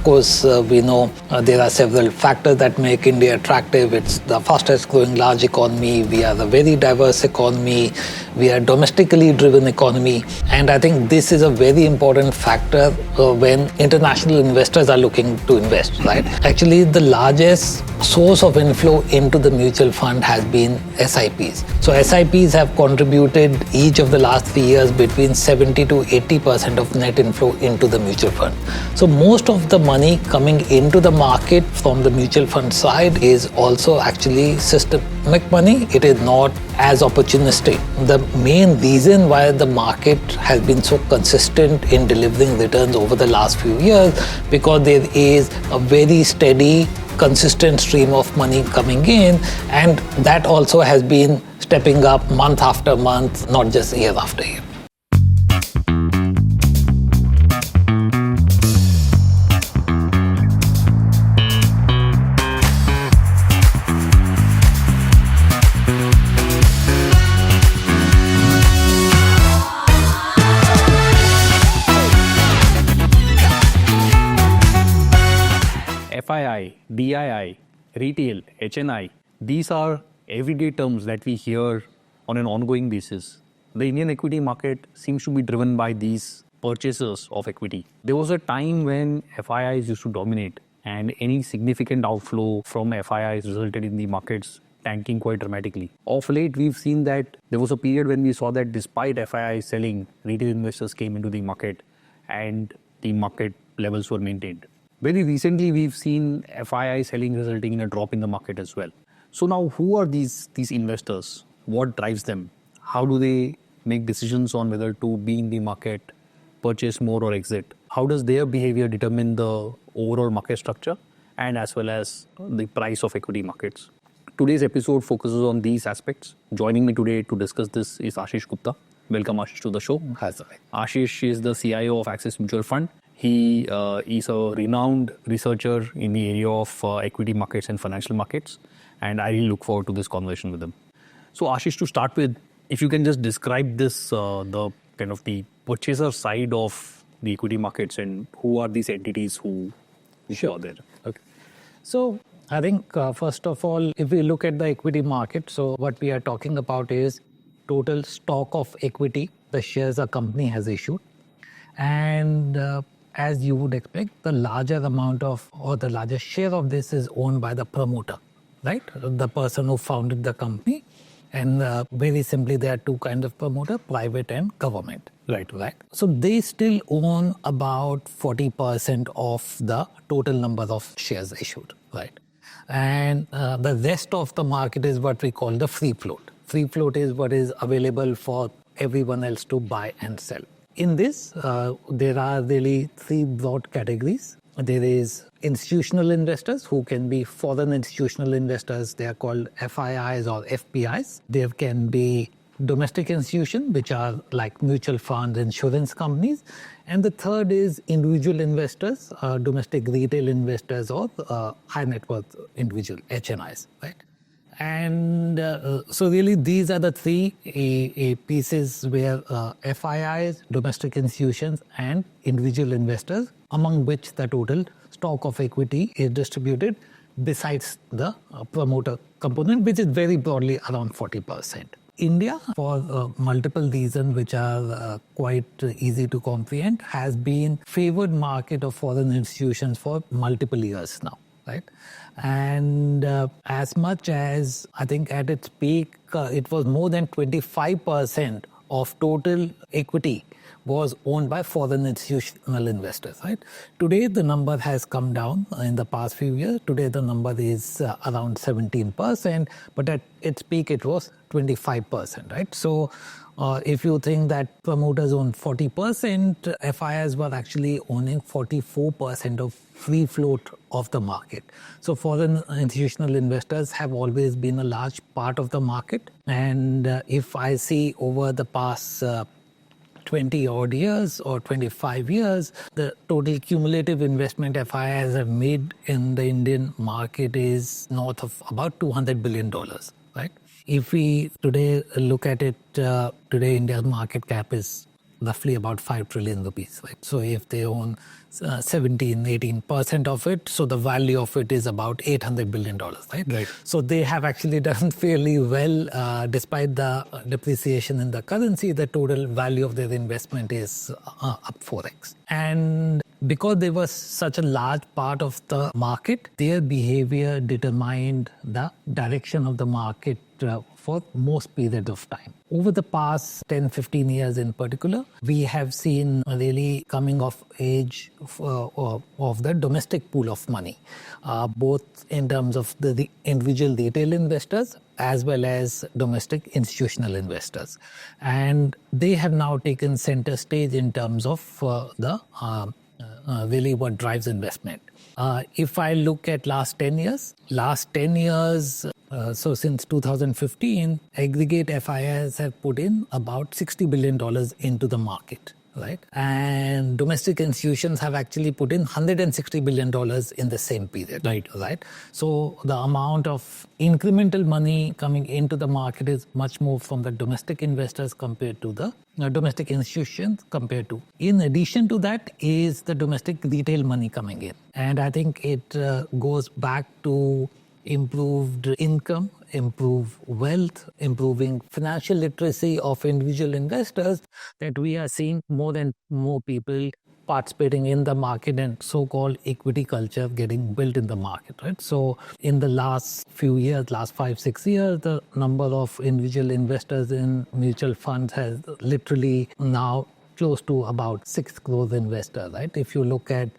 Of course, we know there are several factors that make India attractive. It's the fastest growing large economy. We are a very diverse economy. We are a domestically driven economy. And I think this is a very important factor when international investors are looking to invest, right? Actually, the largest source of inflow into the mutual fund has been SIPs. So SIPs have contributed each of the last 3 years between 70 to 80% of net inflow into the mutual fund. So most of the money coming into the market from the mutual fund side is also actually systemic money. It is not as opportunistic. The main reason why the market has been so consistent in delivering returns over the last few years, because there is a very steady, consistent stream of money coming in, and that also has been stepping up month after month, not just year after year. FII, DII, retail, HNI, these are everyday terms that we hear on an ongoing basis. The Indian equity market seems to be driven by these purchasers of equity. There was a time when FIIs used to dominate, and any significant outflow from FIIs resulted in the markets tanking quite dramatically. Of late, we've seen that there was a period when we saw that despite FIIs selling, retail investors came into the market and the market levels were maintained. Very recently, we've seen FII selling resulting in a drop in the market as well. So now, who are these investors? What drives them? How do they make decisions on whether to be in the market, purchase more or exit? How does their behavior determine the overall market structure and as well as the price of equity markets? Today's episode focuses on these aspects. Joining me today to discuss this is Ashish Gupta. Welcome, Ashish, to the show. Hi, sir. Ashish is the CIO of Axis Mutual Fund. He is a renowned researcher in the area of equity markets and financial markets, and I really look forward to this conversation with him. So, Ashish, to start with, if you can just describe this, the kind of the purchaser side of the equity markets, and who are these entities who are there? Okay. So, I think first of all, if we look at the equity market, so what we are talking about is total stock of equity, the shares a company has issued, and as you would expect, the larger amount of or the largest share of this is owned by the promoter, right? The person who founded the company. And very simply, there are two kinds of promoter, private and government. Right. So they still own about 40% of the total number of shares issued, right? And the rest of the market is what we call the free float. Free float is what is available for everyone else to buy and sell. In this, there are really three broad categories. There is institutional investors who can be foreign institutional investors. They are called FIIs or FPIs. There can be domestic institutions, which are like mutual funds, insurance companies. And the third is individual investors, domestic retail investors or high net worth individual HNIs, right? And so really these are the three pieces where FIIs, domestic institutions and individual investors, among which the total stock of equity is distributed besides the promoter component, which is very broadly around 40%. India, for multiple reasons which are quite easy to comprehend, has been favored market of foreign institutions for multiple years now. Right, and as much as I think at its peak, it was more than 25% of total equity was owned by foreign institutional investors. Right, today the number has come down in the past few years. Today the number is around 17%, but at its peak it was 25%. Right, so. If you think that promoters own 40%, FIIs were actually owning 44% of free float of the market. So foreign institutional investors have always been a large part of the market. And if I see over the past 20 odd years or 25 years, the total cumulative investment FIIs have made in the Indian market is north of about $200 billion, right? If we today look at it, today India's market cap is roughly about 5 trillion rupees, right? So if they own 17-18% of it, so the value of it is about $800 billion, right? Right. So they have actually done fairly well despite the depreciation in the currency. The total value of their investment is up 4x. And because they were such a large part of the market, their behavior determined the direction of the market for most periods of time. Over the past 10-15 years in particular, we have seen a really coming of age of the domestic pool of money, both in terms of the individual retail investors as well as domestic institutional investors. And they have now taken center stage in terms of really what drives investment. If I look at last 10 years, so since 2015, aggregate FIIs have put in about $60 billion into the market, right? And domestic institutions have actually put in $160 billion in the same period, right? So the amount of incremental money coming into the market is much more from the domestic investors compared to the domestic institutions compared to. In addition to that is the domestic retail money coming in. And I think it goes back to improved income, improved wealth, improving financial literacy of individual investors, that we are seeing more and more people participating in the market and so-called equity culture getting built in the market, right? So in the last few years, last 5-6 years, the number of individual investors in mutual funds has literally now close to about 6 crore investors, right? If you look at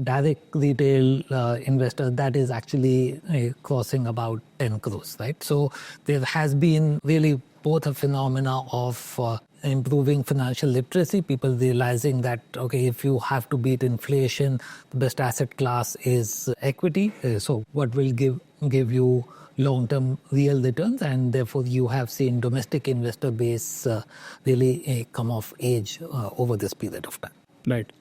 direct retail investors, that is actually crossing about 10 crores, right? So there has been really both a phenomena of improving financial literacy, people realizing that, okay, if you have to beat inflation, the best asset class is equity. So what will give you long-term real returns, and therefore you have seen domestic investor base really come of age over this period of time. Right.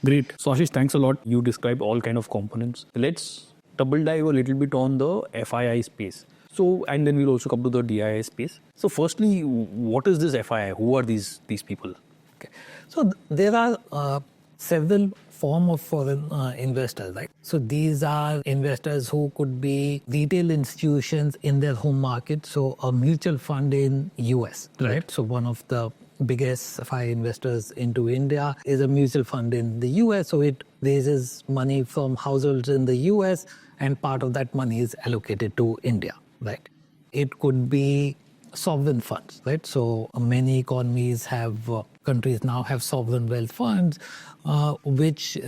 Great. So Ashish, thanks a lot. You described all kind of components. Let's double dive a little bit on the FII space. So, and then we'll also come to the DII space. So firstly, what is this FII? Who are these people? Okay. So there are several form of foreign investors, right? So these are investors who could be retail institutions in their home market. So a mutual fund in US, right? So one of the biggest FII investors into India is a mutual fund in the US. So it raises money from households in the US and part of that money is allocated to India, right? It could be sovereign funds, right? So many economies have, countries now have sovereign wealth funds, which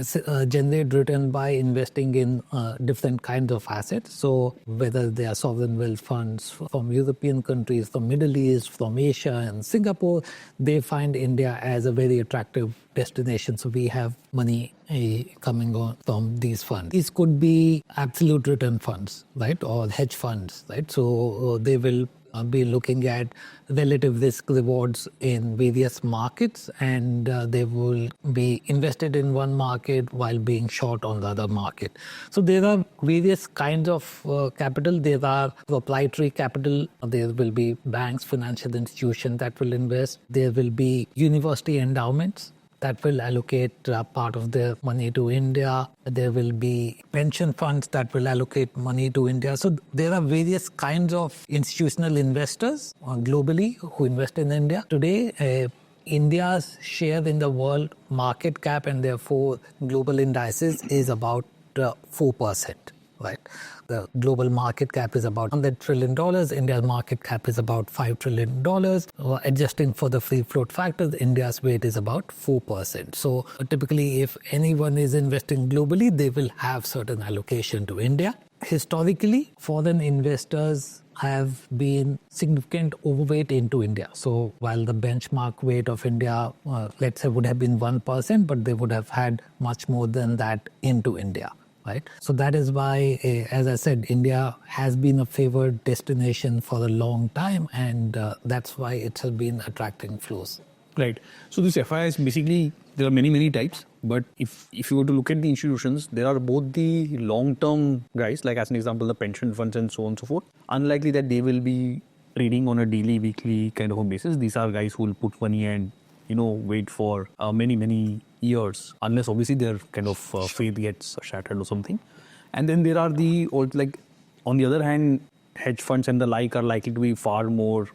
generate return by investing in different kinds of assets. So whether they are sovereign wealth funds from European countries, from Middle East, from Asia and Singapore, they find India as a very attractive destination. So we have money coming on from these funds. These could be absolute return funds, right? Or hedge funds, right? So they will be looking at relative risk rewards in various markets, and they will be invested in one market while being short on the other market. So there are various kinds of capital. There are proprietary capital. There will be banks, financial institutions that will invest. There will be university endowments that will allocate part of their money to India. There will be pension funds that will allocate money to India. So there are various kinds of institutional investors globally who invest in India. Today, India's share in the world market cap and therefore global indices is about 4%, right? The global market cap is about $100 trillion. India's market cap is about $5 trillion. Adjusting for the free float factor, India's weight is about 4%. So typically, if anyone is investing globally, they will have certain allocation to India. Historically, foreign investors have been significant overweight into India. So while the benchmark weight of India, let's say, would have been 1%, but they would have had much more than that into India. Right. So that is why, as I said, India has been a favored destination for a long time, and that's why it has been attracting flows. Right. So this FIIs, basically, there are many types. But if you were to look at the institutions, there are both the long-term guys, like as an example, the pension funds and so on and so forth. Unlikely that they will be trading on a daily, weekly kind of a basis. These are guys who will put money and wait for many years, unless obviously their kind of faith gets shattered or something. And then there are the old, like, on the other hand, hedge funds and the like are likely to be far more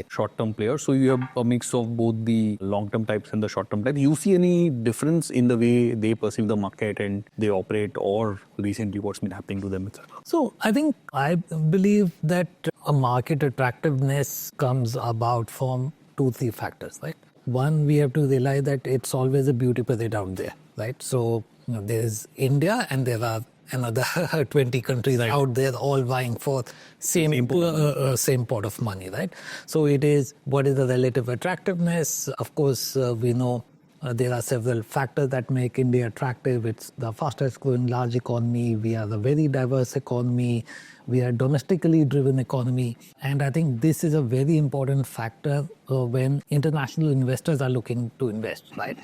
short-term players. So you have a mix of both the long-term types and the short-term types. You see any difference in the way they perceive the market and they operate, or recently what's been happening to them, etc.? So I believe that a market attractiveness comes about from 2-3 factors, right? One, we have to realize that it's always a beauty parade out there, right? So there's India and there are another 20 countries out there all vying for same pot of money, right? So it is, what is the relative attractiveness? Of course, we know there are several factors that make India attractive. It's the fastest growing large economy. We are a very diverse economy. We are a domestically driven economy. And I think this is a very important factor when international investors are looking to invest, right?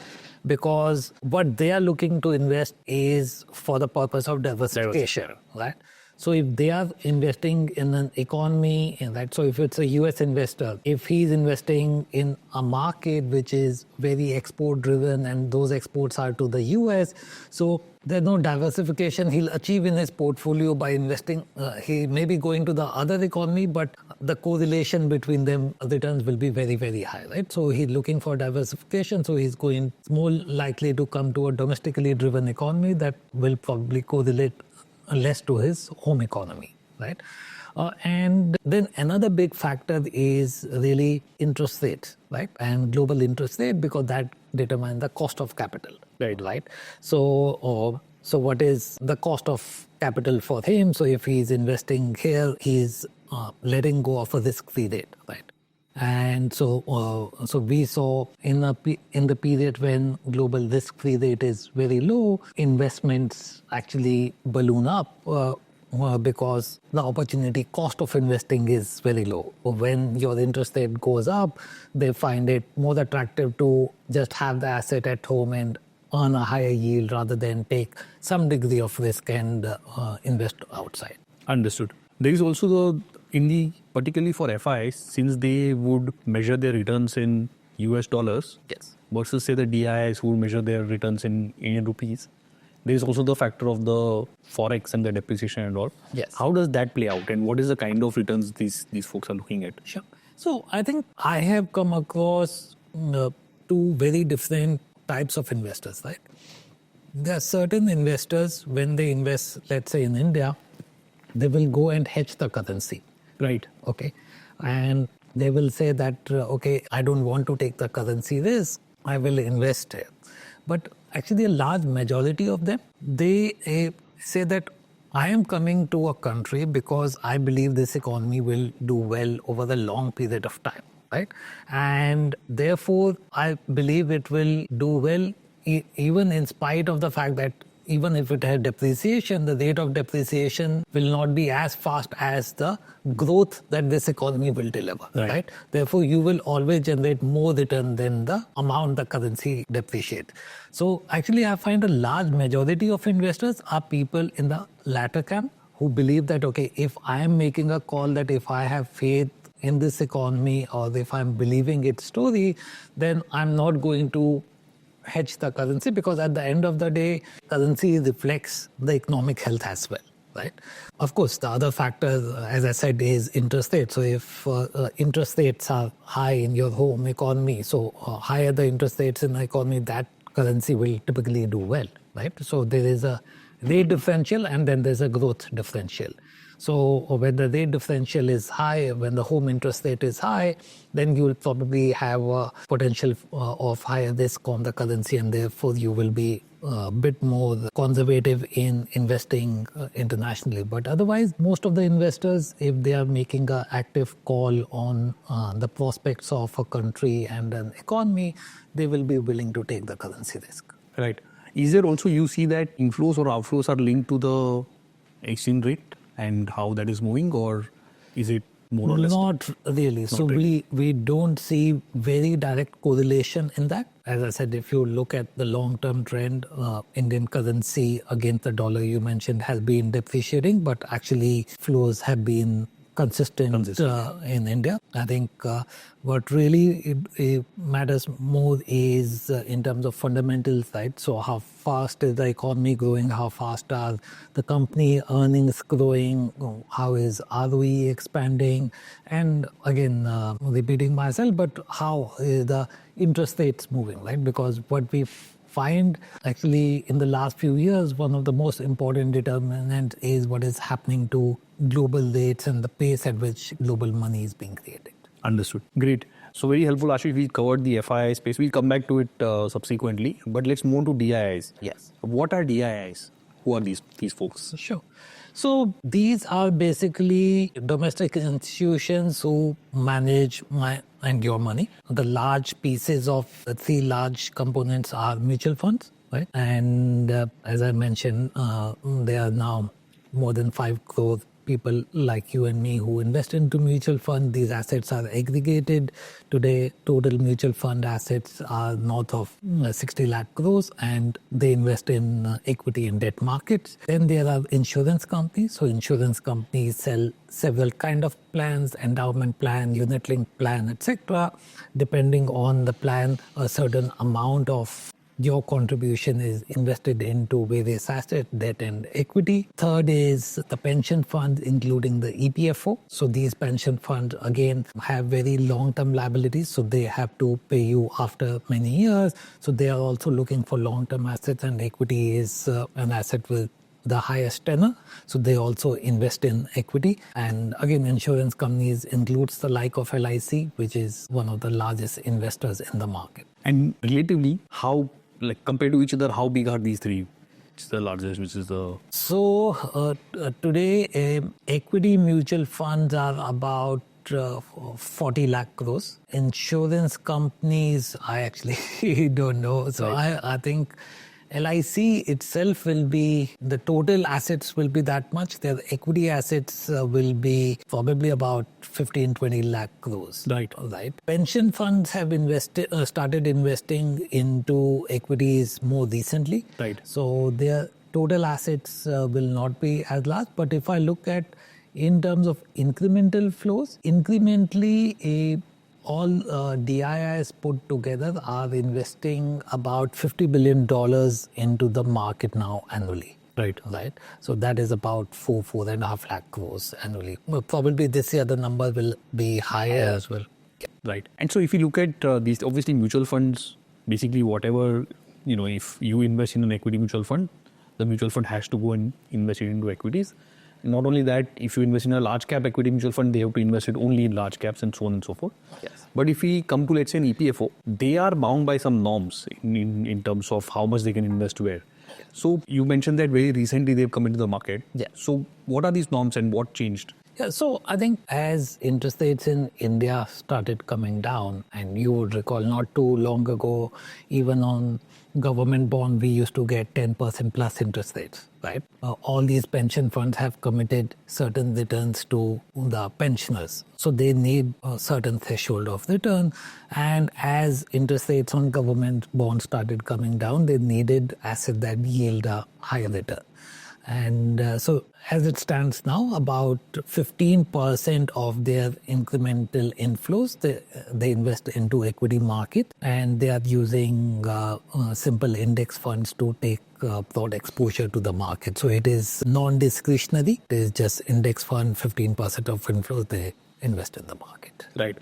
Because what they are looking to invest is for the purpose of diversification, right? So if they are investing in an economy, right? So if it's a US investor, if he's investing in a market which is very export driven and those exports are to the US, so there's no diversification he'll achieve in his portfolio by investing. He may be going to the other economy, but the correlation between them, returns will be very, very high, right? So he's looking for diversification. So he's going more likely to come to a domestically driven economy that will probably correlate less to his home economy, right? And then another big factor is really interest rates, right? And global interest rate, because that determines the cost of capital, right? So what is the cost of capital for him? So if he's investing here, he's letting go of a risk-free rate, right? And so we saw in the period when global risk-free rate is very low, investments actually balloon up because the opportunity cost of investing is very low. When your interest rate goes up, they find it more attractive to just have the asset at home and earn a higher yield rather than take some degree of risk and invest outside. Understood. There is also particularly for FIIs, since they would measure their returns in US dollars, yes, versus say the DIIs who measure their returns in Indian rupees, there is also the factor of the forex and the depreciation and all. Yes. How does that play out, and what is the kind of returns these folks are looking at? Sure. So I think I have come across two very different types of investors, right? There are certain investors, when they invest, let's say in India, they will go and hedge the currency. Right. Okay. And they will say that, okay, I don't want to take the currency risk, I will invest here. But actually a large majority of them, they say that I am coming to a country because I believe this economy will do well over the long period of time, right? And therefore, I believe it will do well even in spite of the fact that even if it has depreciation, the rate of depreciation will not be as fast as the growth that this economy will deliver, right? Therefore, you will always generate more return than the amount the currency depreciates. So actually, I find a large majority of investors are people in the latter camp who believe that, okay, if I am making a call that if I have faith in this economy or if I'm believing its story, then I'm not going to hedge the currency, because at the end of the day, currency reflects the economic health as well, right? Of course, the other factor, as I said, is interest rates. So if interest rates are high in your home economy, so higher the interest rates in the economy, that currency will typically do well, right? So there is a rate differential and then there's a growth differential. So when the rate differential is high, when the home interest rate is high, then you will probably have a potential of higher risk on the currency, and therefore you will be a bit more conservative in investing internationally. But otherwise, most of the investors, if they are making an active call on the prospects of a country and an economy, they will be willing to take the currency risk. Right. Is there also, you see that inflows or outflows are linked to the exchange rate and how that is moving, or is it more or less? Not really. So we don't see very direct correlation in that. As I said, if you look at the long-term trend, Indian currency against the dollar you mentioned has been depreciating, but actually flows have been consistent in India. I think what really it matters more is in terms of fundamental side. So how fast is the economy growing? How fast are the company earnings growing? How is ROE expanding? And again, repeating myself, but how is the interest rates moving, right? Because what we find actually in the last few years, one of the most important determinants is what is happening to global rates and the pace at which global money is being created. Understood. Great. So very helpful, Ashish. We covered the FII space. We'll come back to it subsequently. But let's move to DIIs. Yes. What are DIIs? Who are these folks? Sure. So these are basically domestic institutions who manage my and your money. The large pieces of the three large components are mutual funds, right? And as I mentioned, there are now more than 5 crore people like you and me who invest into mutual fund. These assets are aggregated. Today, total mutual fund assets are north of 60 lakh crores, and they invest in equity and debt markets. Then there are insurance companies. So insurance companies sell several kind of plans, endowment plan, unit-linked plan, etc. Depending on the plan, a certain amount of your contribution is invested into various assets, debt and equity. Third is the pension funds, including the EPFO. So these pension funds, again, have very long-term liabilities. So they have to pay you after many years. So they are also looking for long-term assets, and equity is an asset with the highest tenor. So they also invest in equity. And again, insurance companies includes the like of LIC, which is one of the largest investors in the market. And relatively, how, like compared to each other, how big are these three? Which is the largest, which is the... So today, equity mutual funds are about 40 lakh crores. Insurance companies, I actually don't know. So right. I think LIC itself will be, the total assets will be that much. Their equity assets will be probably about 15-20 lakh crores. Right. Pension funds have started investing into equities more recently. Right. So their total assets will not be as large. But if I look at in terms of incremental flows, incrementally all DIIs put together are investing about $50 billion into the market now annually. Right. So that is about 4.5 lakh crores annually. Well, probably this year the number will be higher as well. Right. And so if you look at these, obviously mutual funds, basically whatever, if you invest in an equity mutual fund, the mutual fund has to go and invest it into equities. Not only that, if you invest in a large cap equity mutual fund, they have to invest it only in large caps and so on and so forth. Yes. But if we come to, let's say, an EPFO, they are bound by some norms in terms of how much they can invest where. Yes. So you mentioned that very recently they've come into the market. Yeah. So what are these norms and what changed? Yeah, so I think as interest rates in India started coming down, and you would recall not too long ago, even on government bond, we used to get 10% plus interest rates, right? All these pension funds have committed certain returns to the pensioners. So they need a certain threshold of return. And as interest rates on government bonds started coming down, they needed assets that yield a higher return. And so as it stands now, about 15% of their incremental inflows, they invest into equity market, and they are using simple index funds to take broad exposure to the market. So it is non-discretionary. It is just index fund, 15% of inflows, they invest in the market. Right.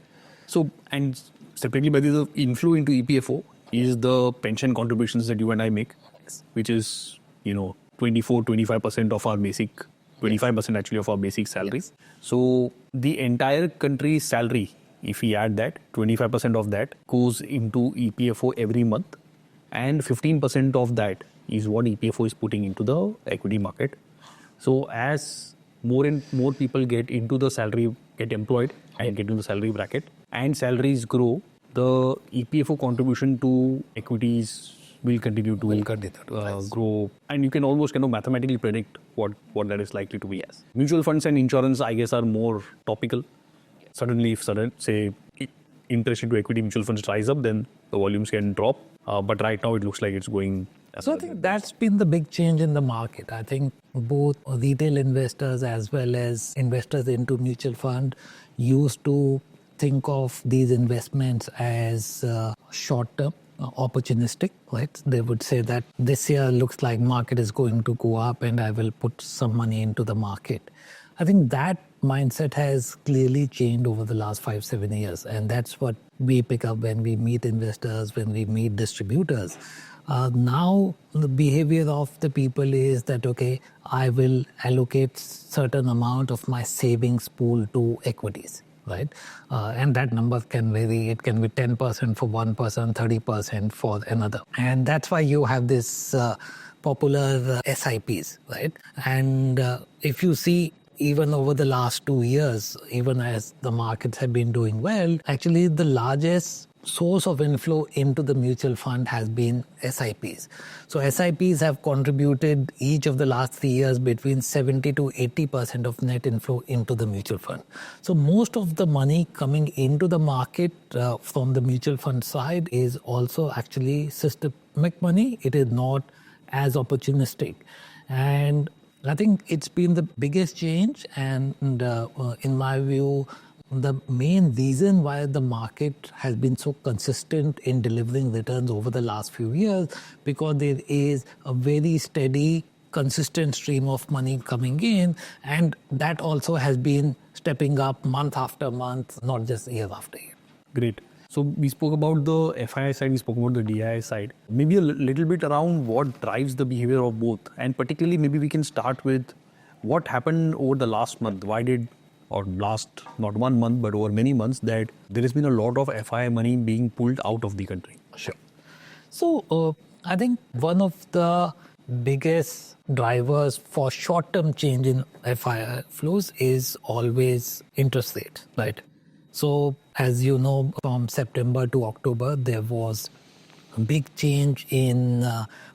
So, and separately, by the inflow into EPFO is the pension contributions that you and I make, Yes. which is, 24-25% of our basic, 25% actually of our basic salary. Yes. So the entire country's salary, if we add that, 25% of that goes into EPFO every month, and 15% of that is what EPFO is putting into the equity market. So as more and more people get into the salary, get employed and get into the salary bracket, and salaries grow, the EPFO contribution to equities will continue to grow, and you can almost mathematically predict what that is likely to be. Yes. Mutual funds and insurance, I guess, are more topical. Suddenly, if say interest into equity mutual funds rise up, then the volumes can drop. But right now, it looks like it's going So I think that's been the big change in the market. I think both retail investors as well as investors into mutual fund used to think of these investments as short-term, opportunistic, right? They would say that this year looks like market is going to go up and I will put some money into the market. I think that mindset has clearly changed over the last 5-7 years. And that's what we pick up when we meet investors, when we meet distributors. Now, the behavior of the people is that, okay, I will allocate certain amount of my savings pool to equities, right? And that number can vary. It can be 10% for one person, 30% for another. And that's why you have this popular SIPs, right? And if you see, even over the last 2 years, even as the markets have been doing well, actually the largest source of inflow into the mutual fund has been SIPs. So SIPs have contributed each of the last 3 years between 70 to 80% of net inflow into the mutual fund. So most of the money coming into the market from the mutual fund side is also actually systemic money. It is not as opportunistic. And I think it's been the biggest change, and in my view, the main reason why the market has been so consistent in delivering returns over the last few years, because there is a very steady, consistent stream of money coming in, and that also has been stepping up month after month, not just year after year. Great. So we spoke about the FII side, we spoke about the DII side. Maybe a little bit around what drives the behavior of both. And particularly maybe we can start with what happened over the last month. Why did, or last, not 1 month, but over many months, that there has been a lot of FII money being pulled out of the country? Sure. So I think one of the biggest drivers for short-term change in FII flows is always interest rate, right? So as you know, from September to October, there was a big change in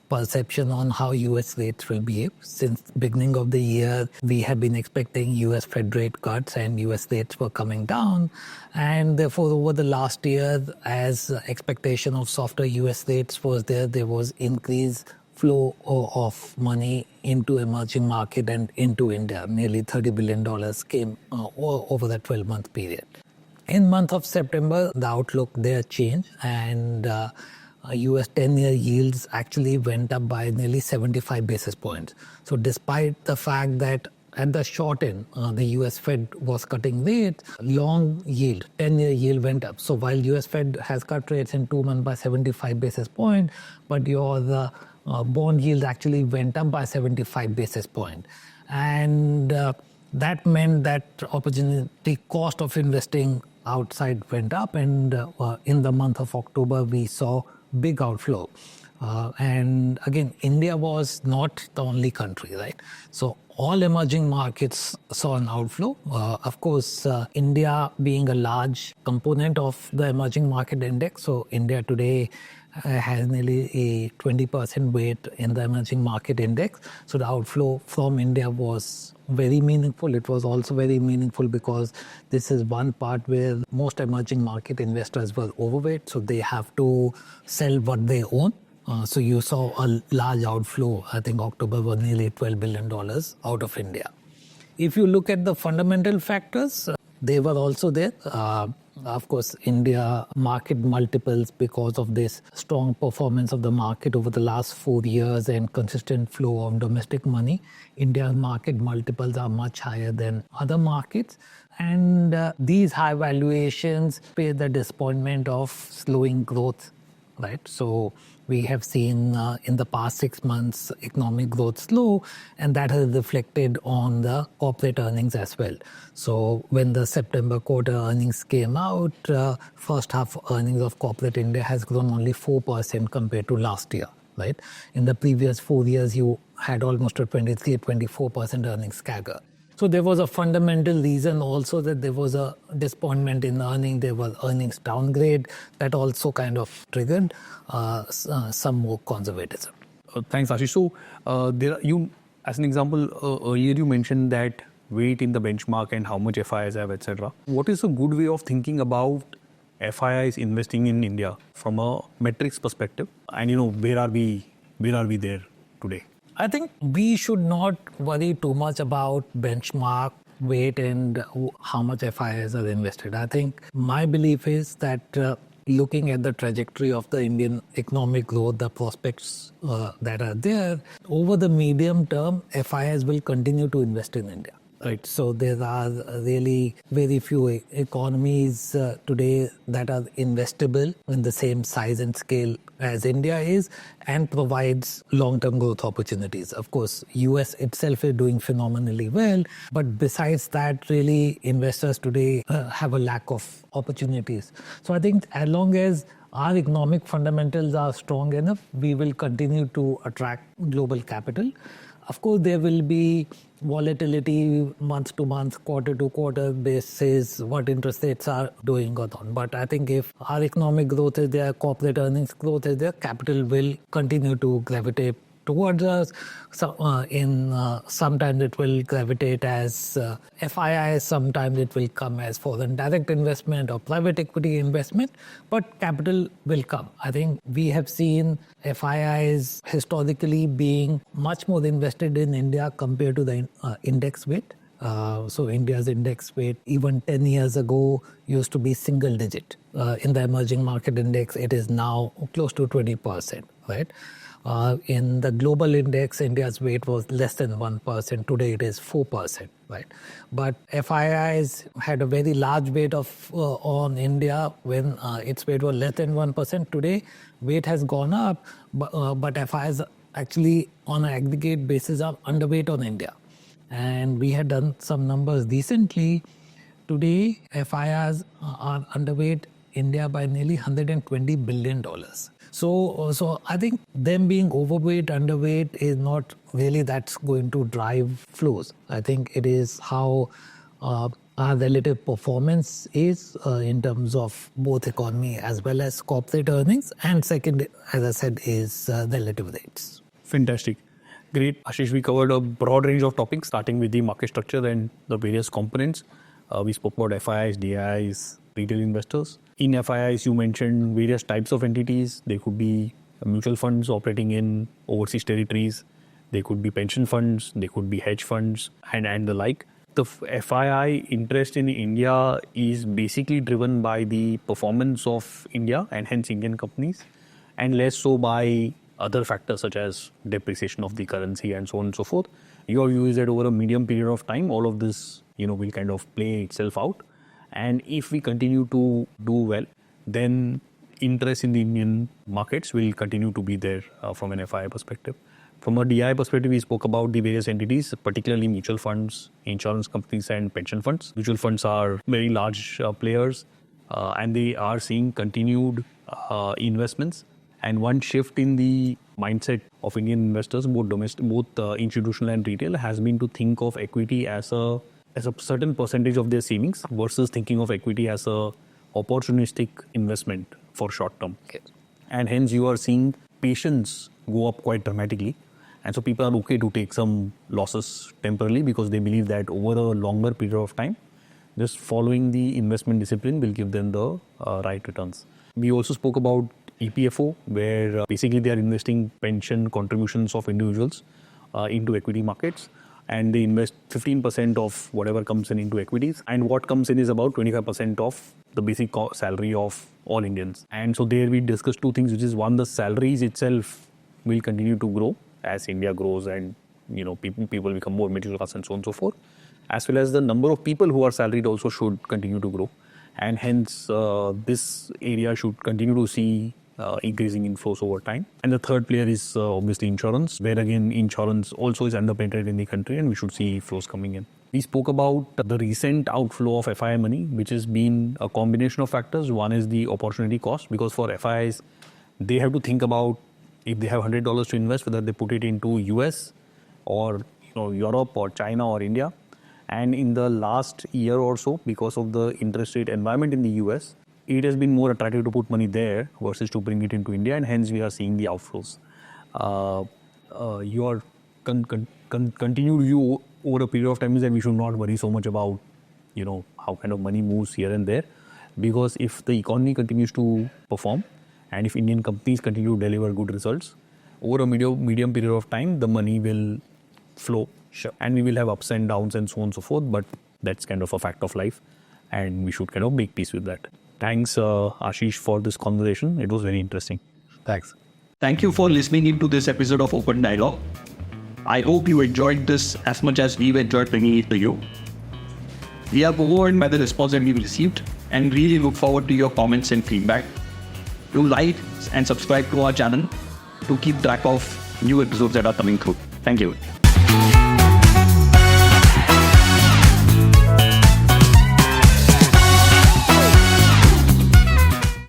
perception on how US rates will behave. Since beginning of the year, we have been expecting US Fed rate cuts and US rates were coming down. And therefore, over the last year, as expectation of softer US rates was there was increased flow of money into emerging market and into India. Nearly $30 billion came over that 12-month period. In month of September, the outlook there changed, and US 10-year yields actually went up by nearly 75 basis points. So despite the fact that at the short end, the US Fed was cutting rates, long yield, 10-year yield went up. So while US Fed has cut rates in 2 months by 75 basis points, but your bond yield actually went up by 75 basis points. And that meant that opportunity cost of investing outside went up, and in the month of October we saw big outflow. And again, India was not the only country, right? So all emerging markets saw an outflow. Of course, India being a large component of the emerging market index, so India today has nearly a 20% weight in the emerging market index. So the outflow from India was very meaningful. It was also very meaningful because this is one part where most emerging market investors were overweight, so they have to sell what they own. So you saw a large outflow. I think October was nearly $12 billion out of India. If you look at the fundamental factors, they were also there. Of course, India market multiples, because of this strong performance of the market over the last 4 years and consistent flow of domestic money, India's market multiples are much higher than other markets. And these high valuations pay the disappointment of slowing growth, right? So we have seen in the past 6 months economic growth slow, and that has reflected on the corporate earnings as well. So when the September quarter earnings came out, first half earnings of corporate India has grown only 4% compared to last year, right? In the previous 4 years, you had almost a 23-24% earnings CAGR. So there was a fundamental reason also that there was a disappointment in earnings. There was earnings downgrade that also kind of triggered some more conservatism. Thanks, Ashish. So you, as an example, earlier you mentioned that weight in the benchmark and how much FIIs have, etc. What is a good way of thinking about FIIs investing in India from a metrics perspective? And where are we Where are we there today? I think we should not worry too much about benchmark weight and how much FIIs are invested. I think my belief is that looking at the trajectory of the Indian economic growth, the prospects that are there, over the medium term, FIIs will continue to invest in India. Right, so there are really very few economies today that are investable in the same size and scale as India is and provides long-term growth opportunities. Of course, US itself is doing phenomenally well, but besides that, really investors today have a lack of opportunities. So I think as long as our economic fundamentals are strong enough, we will continue to attract global capital. Of course, there will be volatility month to month, quarter to quarter basis, what interest rates are doing or not. But I think if our economic growth is there, corporate earnings growth is there, capital will continue to gravitate towards us. So, sometimes it will gravitate as FII, sometimes it will come as foreign direct investment or private equity investment, but capital will come. I think we have seen FIIs historically being much more invested in India compared to the index weight. So India's index weight even 10 years ago used to be single digit. In the emerging market index, it is now close to 20%, right? In the global index, India's weight was less than 1%. Today it is 4%, right? But FIIs had a very large weight on India when its weight was less than 1%. Today, weight has gone up, but FIIs actually on an aggregate basis are underweight on India. And we had done some numbers recently. Today, FIIs are underweight India by nearly $120 billion. So I think them being overweight, underweight is not really that's going to drive flows. I think it is how our relative performance is in terms of both economy as well as corporate earnings. And second, as I said, is relative rates. Fantastic. Great. Ashish, we covered a broad range of topics, starting with the market structure and the various components. We spoke about FIIs, DIIs, retail investors. In FIIs, you mentioned various types of entities. There could be mutual funds operating in overseas territories. There could be pension funds. There could be hedge funds and the like. The FII interest in India is basically driven by the performance of India and hence Indian companies, and less so by other factors such as depreciation of the currency and so on and so forth. Your view is that over a medium period of time, all of this, will kind of play itself out. And if we continue to do well, then interest in the Indian markets will continue to be there from an FII perspective. From a DI perspective, we spoke about the various entities, particularly mutual funds, insurance companies, and pension funds. Mutual funds are very large players, and they are seeing continued investments. And one shift in the mindset of Indian investors, both domestic, both institutional and retail, has been to think of equity as a certain percentage of their savings versus thinking of equity as a opportunistic investment for short term. Okay. And hence you are seeing patience go up quite dramatically. And so people are okay to take some losses temporarily because they believe that over a longer period of time, just following the investment discipline will give them the right returns. We also spoke about EPFO, where basically they are investing pension contributions of individuals into equity markets, and they invest 15% of whatever comes in into equities, and what comes in is about 25% of the basic salary of all Indians. And so there we discussed two things, which is one, the salaries itself will continue to grow as India grows and people become more middle class and so on and so forth, as well as the number of people who are salaried also should continue to grow, and hence this area should continue to see increasing inflows over time. And the third player is obviously insurance, where again insurance also is underpenetrated in the country and we should see flows coming in. We spoke about the recent outflow of FII money, which has been a combination of factors. One is the opportunity cost, because for FIIs, they have to think about if they have $100 to invest, whether they put it into US or Europe or China or India. And in the last year or so, because of the interest rate environment in the US, it has been more attractive to put money there versus to bring it into India, and hence we are seeing the outflows. Your continued view over a period of time is that we should not worry so much about how kind of money moves here and there, because if the economy continues to perform and if Indian companies continue to deliver good results, over a medium period of time, the money will flow. Sure. And we will have ups and downs and so on and so forth. But that's kind of a fact of life. And we should kind of make peace with that. Thanks, Ashish, for this conversation. It was very interesting. Thanks. Thank you for listening into this episode of Open Dialogue. I hope you enjoyed this as much as we've enjoyed bringing it to you. We are overwhelmed by the response that we've received and really look forward to your comments and feedback. Do like and subscribe to our channel to keep track of new episodes that are coming through. Thank you.